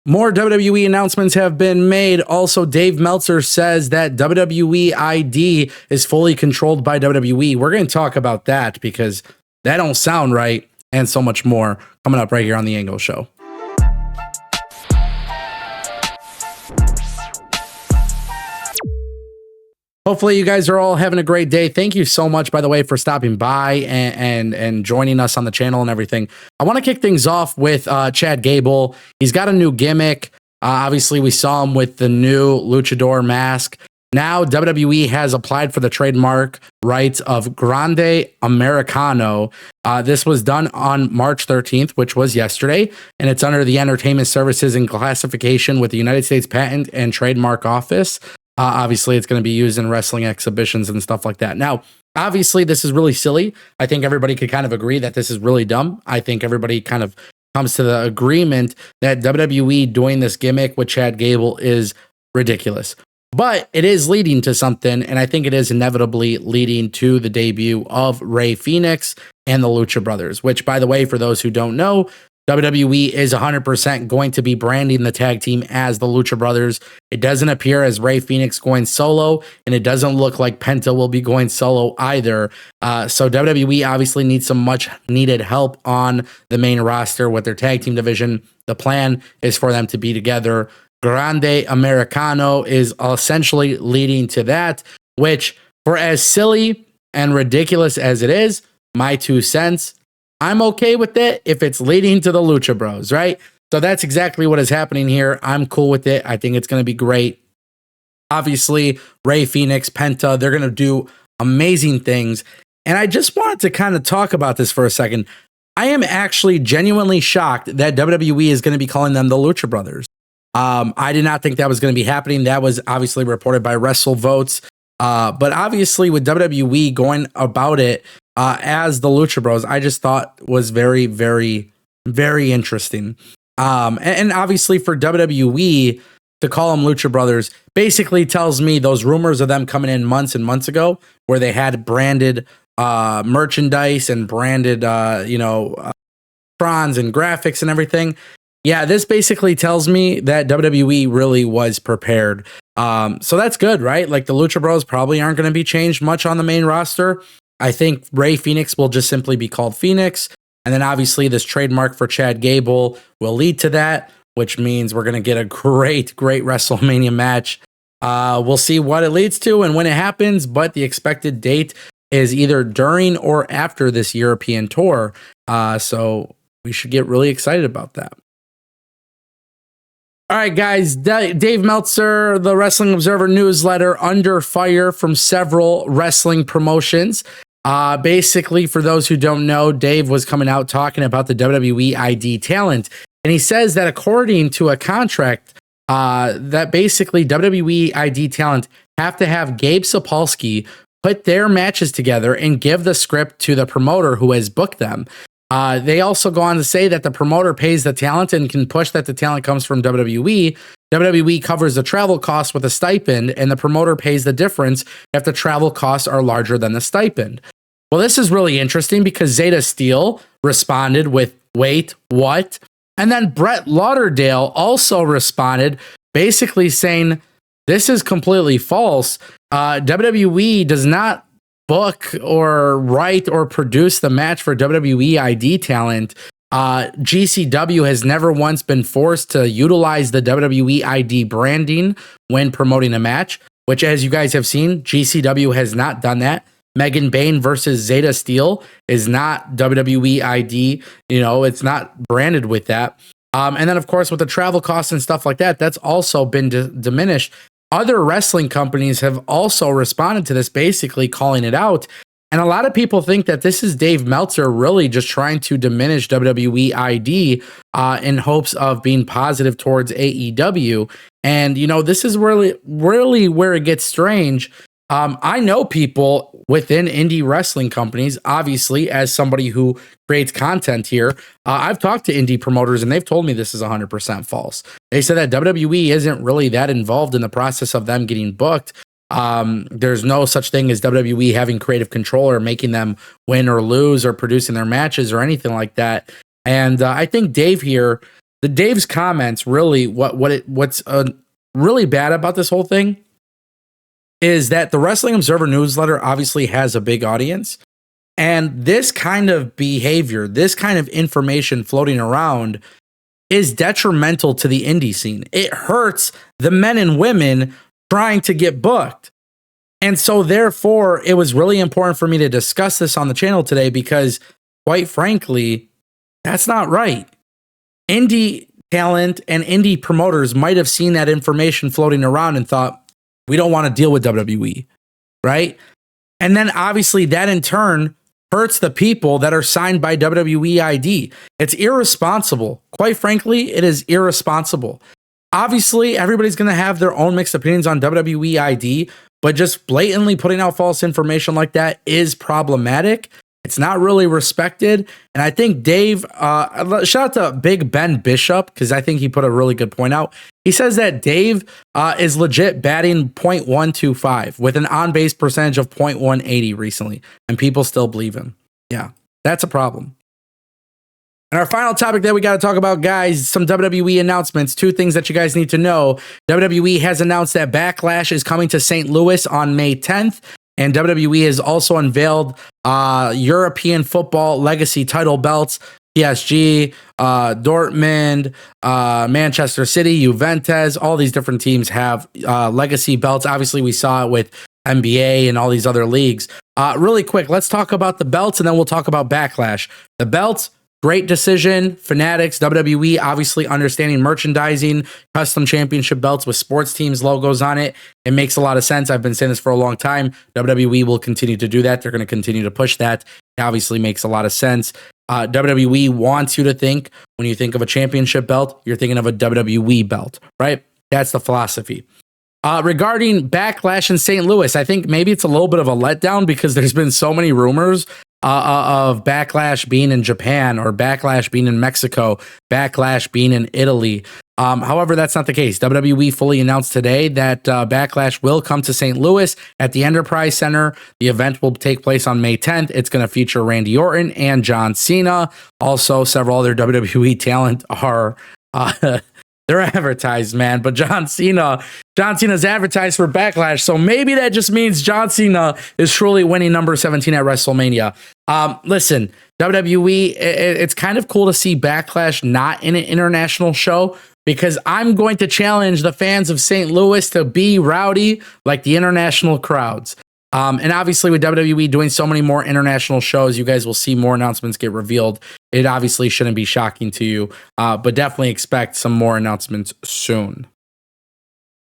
More WWE announcements have been made. Also, Dave Meltzer says that WWE ID is fully controlled by WWE. We're going to talk about that because that don't sound right, and so much more coming up right here on the Ango Show. Hopefully you guys are all having a great day. Thank you so much, by the way, for stopping by and joining us on the channel and everything. I want to kick things off with Chad Gable. He's got a new gimmick. Obviously, we saw him with the new luchador mask. Now, WWE has applied for the trademark rights of Grande Americano. This was done on March 13th, which was yesterday, and it's under the Entertainment Services and Classification with the United States Patent and Trademark Office. Obviously, it's going to be used in wrestling exhibitions and stuff like that. Now, obviously, this is really silly. I think everybody could kind of agree that this is really dumb. I think everybody kind of comes to the agreement that WWE doing this gimmick with Chad Gable is ridiculous. But it is leading to something, and I think it is inevitably leading to the debut of Rey Fenix and the Lucha Brothers, which, by the way, for those who don't know, WWE is 100% going to be branding the tag team as the Lucha Brothers. It doesn't appear as Rey Fenix going solo, and it doesn't look like Penta will be going solo either. So WWE obviously needs some much needed help on the main roster with their tag team division. The plan is for them to be together. Grande Americano is essentially leading to that, which, for as silly and ridiculous as it is, my 2 cents, I'm okay with it if it's leading to the Lucha Bros, right? So that's exactly what is happening here. I'm cool with it. I think it's going to be great. Obviously, Rey Fenix, Penta, they're going to do amazing things. And I just wanted to kind of talk about this for a second. I am actually genuinely shocked that WWE is going to be calling them the Lucha Brothers. I did not think that was going to be happening. That was obviously reported by WrestleVotes. But obviously with WWE going about it as the Lucha Bros, I just thought was very, very, very interesting. And obviously for WWE to call them Lucha Brothers basically tells me those rumors of them coming in months and months ago where they had branded merchandise and branded, crons and graphics and everything. Yeah, this basically tells me that WWE really was prepared. So that's good, right? Like the Lucha Bros probably aren't going to be changed much on the main roster. I think Rey Fenix will just simply be called Fenix. And then obviously this trademark for Chad Gable will lead to that, which means we're going to get a great, great WrestleMania match. We'll see what it leads to and when it happens, but the expected date is either during or after this European tour. So we should get really excited about that. All right, guys, Dave Meltzer, the Wrestling Observer newsletter, under fire from several wrestling promotions. Basically, for those who don't know, Dave was coming out talking about the WWE ID talent. And he says that according to a contract, that basically WWE ID talent have to have Gabe Sapolsky put their matches together and give the script to the promoter who has booked them. They also go on to say that the promoter pays the talent and can push that the talent comes from WWE. WWE covers the travel costs with a stipend, and the promoter pays the difference if the travel costs are larger than the stipend. Well, this is really interesting because Zeta Steel responded with, wait, what? And then Brett Lauderdale also responded, basically saying, this is completely false. WWE does not book or write or produce the match for WWE ID talent. GCW has never once been forced to utilize the WWE ID branding when promoting a match, which, as you guys have seen, GCW has not done that. Megan Bayne versus Zeta Steel is not WWE ID. It's not branded with that. And then, of course, with the travel costs and stuff like that, that's also been diminished. Other wrestling companies have also responded to this, basically calling it out. And a lot of people think that this is Dave Meltzer really just trying to diminish WWE ID in hopes of being positive towards AEW. And, this is really where it gets strange. I know people within indie wrestling companies, obviously, as somebody who creates content here. I've talked to indie promoters and they've told me this is 100% false. They said that WWE isn't really that involved in the process of them getting booked. There's no such thing as WWE having creative control or making them win or lose or producing their matches or anything like that. And I think Dave here the Dave's comments really what's really bad about this whole thing is that the Wrestling Observer newsletter obviously has a big audience, and this kind of behavior, this kind of information floating around is detrimental to the indie scene. It hurts the men and women trying to get booked. And so therefore, it was really important for me to discuss this on the channel today because, quite frankly, that's not right. Indie talent and indie promoters might have seen that information floating around and thought, we don't want to deal with WWE, right? And then obviously that in turn hurts the people that are signed by WWE ID. It's irresponsible. Quite frankly, it is irresponsible. Obviously, everybody's going to have their own mixed opinions on WWE ID, but just blatantly putting out false information like that is problematic. It's not really respected. And I think Dave, shout out to Big Ben Bishop, because I think he put a really good point out. He says that Dave is legit batting .125 with an on-base percentage of .180 recently, and people still believe him. Yeah, that's a problem. And our final topic that we got to talk about, guys, some WWE announcements. Two things that you guys need to know. WWE has announced that Backlash is coming to St. Louis on May 10th. And WWE has also unveiled European football legacy title belts. PSG, Dortmund, Manchester City, Juventus, all these different teams have legacy belts. Obviously, we saw it with NBA and all these other leagues. Really quick, let's talk about the belts, and then we'll talk about Backlash. The belts, great decision. Fanatics, WWE, obviously understanding merchandising, custom championship belts with sports teams logos on it. It makes a lot of sense. I've been saying this for a long time. WWE will continue to do that. They're going to continue to push that. It obviously makes a lot of sense. WWE wants you to think, when you think of a championship belt, you're thinking of a WWE belt, right? That's the philosophy. Regarding Backlash in St. Louis, I think maybe it's a little bit of a letdown because there's been so many rumors of Backlash being in Japan or Backlash being in Mexico, Backlash being in Italy. However, that's not the case. WWE fully announced today that Backlash will come to St. Louis at the Enterprise Center. The event will take place on May 10th. It's going to feature Randy Orton and John Cena. Also, several other WWE talent are they're advertised, man. But John Cena's advertised for Backlash. So maybe that just means John Cena is truly winning number 17 at WrestleMania. Listen, WWE, it's kind of cool to see Backlash not in an international show, because I'm going to challenge the fans of St. Louis to be rowdy like the international crowds. And obviously with WWE doing so many more international shows, you guys will see more announcements get revealed. It obviously shouldn't be shocking to you, but definitely expect some more announcements soon.